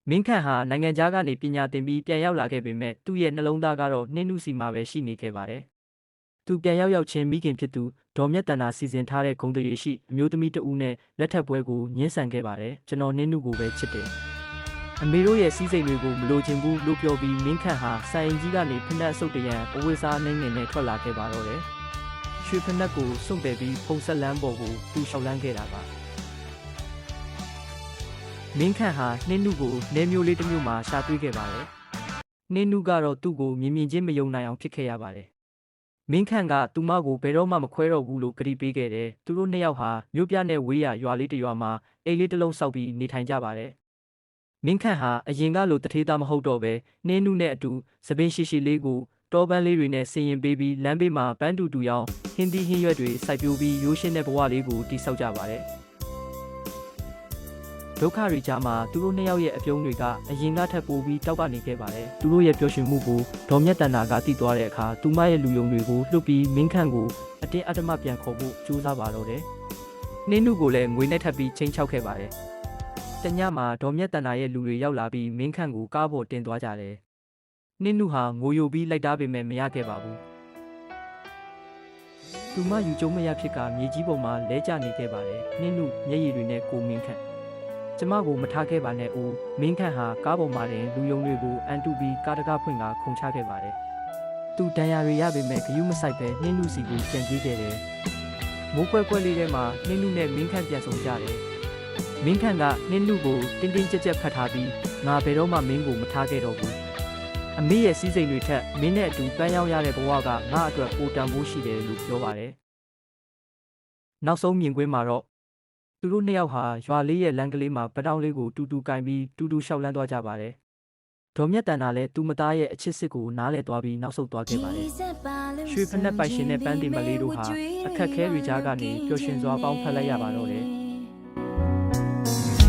မင်းခန့်ဟာနိုင်ငံခြားကနေပညာသင်ပြီးပြန်ရောက်လာခဲ့ပေမဲ့သူ့ရဲ့နှလုံးသားကတော့နှင်းနုစီမှာပဲရှိနေခဲ့ပါတယ်။သူပြန်ရောက်ချင်းမိခင်ဖြစ်သူဒေါ်မြတ်တန်နာစီစဉ်ထားတဲ့ဂုံတရီရှိအမျိုးသမီးတဦးနဲ့လက်ထပ်ပွဲကိုညှင်းဆန်ခဲ့ပါတယ်။ကျွန်တော်နှင်းနုကိုပဲချစ်တယ်။အမေတို့ရဲ့စီးစိမ်တွေကိုမလိုချင်ဘူးလို့ပြောပြီးမင်းခန့်ဟာစိုင်ကြီးကနေဖနက်အစုပ်တရံအဝိစားနှင်းနဲ့ထွက်လာခဲ့ပါတော့တယ်။ရွှေဖနက်ကိုစွန့်ပယ်ပြီးဖုံဆက်လန်းပေါ်ကိုသူလျှောက်လန်းခဲ့တာပါ။မင်းခန့်ဟာနှင်းနုကိုနေမျိုးလေးတစ်မျိုးမှာရှာတွေ့ခဲ့ပါတယ်။နှင်းနုကတော့သူ့ကိုမြင်မြင်ချင်းမယုံနိုင်အောင်ဖြစ်ခဲ့ရပါတယ်။မင်းခန့်ကသူမကိုဘယ်တော့မှမခွဲတော့ဘူးလို့ကတိပေးခဲ့တယ်။သူတို့နှစ်ယောက်ဟာမြို့ပြနဲ့ဝေးရရွာလေးတစ်ရွာမှာအိမ်လေးတစ်လုံးဆောက်ပြီးနေထိုင်ကြပါတယ်။မင်းခန့်ဟာအရင်ကလိုတထေးသားမဟုတ်တော့ပဲနှင်းနုနဲ့အတူသပင်ရှိရှိလေးကိုတောပန်းလေးတွေနဲ့ဆင်ရင်ပေးပြီးလမ်းဘေးမှာပန်းတူတူရောင်းဟင်းသီးဟင်းရွက်တွေစိုက်ပျိုးပြီးရိုးရှင်းတဲ့ဘဝလေးကိုတည်ဆောက်ကြပါတယ်။ဒုက္ခတွေကြားမှာသူတို့နှစ်ယောက်ရဲ့အပြုံးတွေကအရင်ကထပ်ပိုပြီးတောက်ပနေခဲ့ပါတယ်။သူတို့ရဲ့ပျော်ရွှင်မှုကိုဒေါ်မြတ်တန်နာကသိသွားတဲ့အခါသူမရဲ့လူယုံတွေကိုလှုပ်ပြီးမင်းခန့်ကိုအတင်းအဓမ္မပြန်ခေါ်ဖို့ကြိုးစားပါတော့တယ်။နှင်းနုကိုလည်းငွေနဲ့ထပ်ပြီးချိန်ချောက်ခဲ့ပါတယ်။တညမှာဒေါ်မြတ်တန်နာရဲ့လူတွေရောက်လာပြီးမင်းခန့်ကိုကားပေါ်တင်သွားကြတယ်။နှင်းနုဟာငိုယိုပြီးလိုက်တားပေမဲ့မရခဲ့ပါဘူး။သူမယူကျုံမရဖြစ်ကမြေကြီးပေါ်မှာလဲကျနေခဲ့ပါတယ်။နှင်းနုမျက်ရည်တွေနဲ့ကိုမင်းခန့်ကျမကိုမထားခဲ့ပါနဲ့ဦးမင်းခန့်ဟာကားပေါ်မှာတင်လူယုံတွေကိုအန်တူပြီးကားတကားဖွင့်ကခုန်ချခဲ့ပါတယ်။သူတန်ရာတွေရပေမဲ့ဂယုမဆိုင်ပဲနှင်းနုစီကိုပြန်ပြေးခဲ့တယ်။မိုးခွဲခွဲလေးထဲမှာနှင်းနုနဲ့မင်းခန့်ပြန်ဆုံကြတယ်။မင်းခန့်ကနှင်းနုကိုတင်းတင်းကြပ်ကြပ်ဖတ်ထားပြီးငါဘယ်တော့မှမင်းကိုမထားခဲ့တော့ဘူး။အမေရဲ့စီးစိမ်တွေထက်မင်းနဲ့အတူပန်းရောက်ရတဲ့ဘဝကငါအတွက်ပိုတန်ဖိုးရှိတယ်လို့ပြောပါတယ်။နောက်ဆုံးမြင်ကွင်းမှာတော့သူတို့နှစ်ယောက်ဟာရွာလေးရဲ့လမ်းကလေးမှာပတောင်းလေးကိုတူတူကင်ပြီးတူတူလျှောက်လန်းသွားကြပါတယ်။ဒေါ်မြတ်တန်နာလည်းသူ့မသားရဲ့အချစ်စစ်ကိုနားလည်သွားပြီးနောက်ဆုတ်သွားခဲ့ပါတယ်။ရွှေဖနက်ပိုင်ရှင်နဲ့ပန်းတင်မလေးတို့ဟာအခက်ခဲတွေကြားကနေပျော်ရွှင်စွာပေါင်းဖက်လိုက်ရပါတော့တယ်။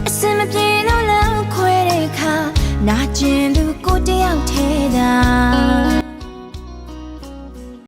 အစမပြေလို့လမ်းခွဲတဲ့အခါနာကျင်သူကိုတယောက်ထဲသာ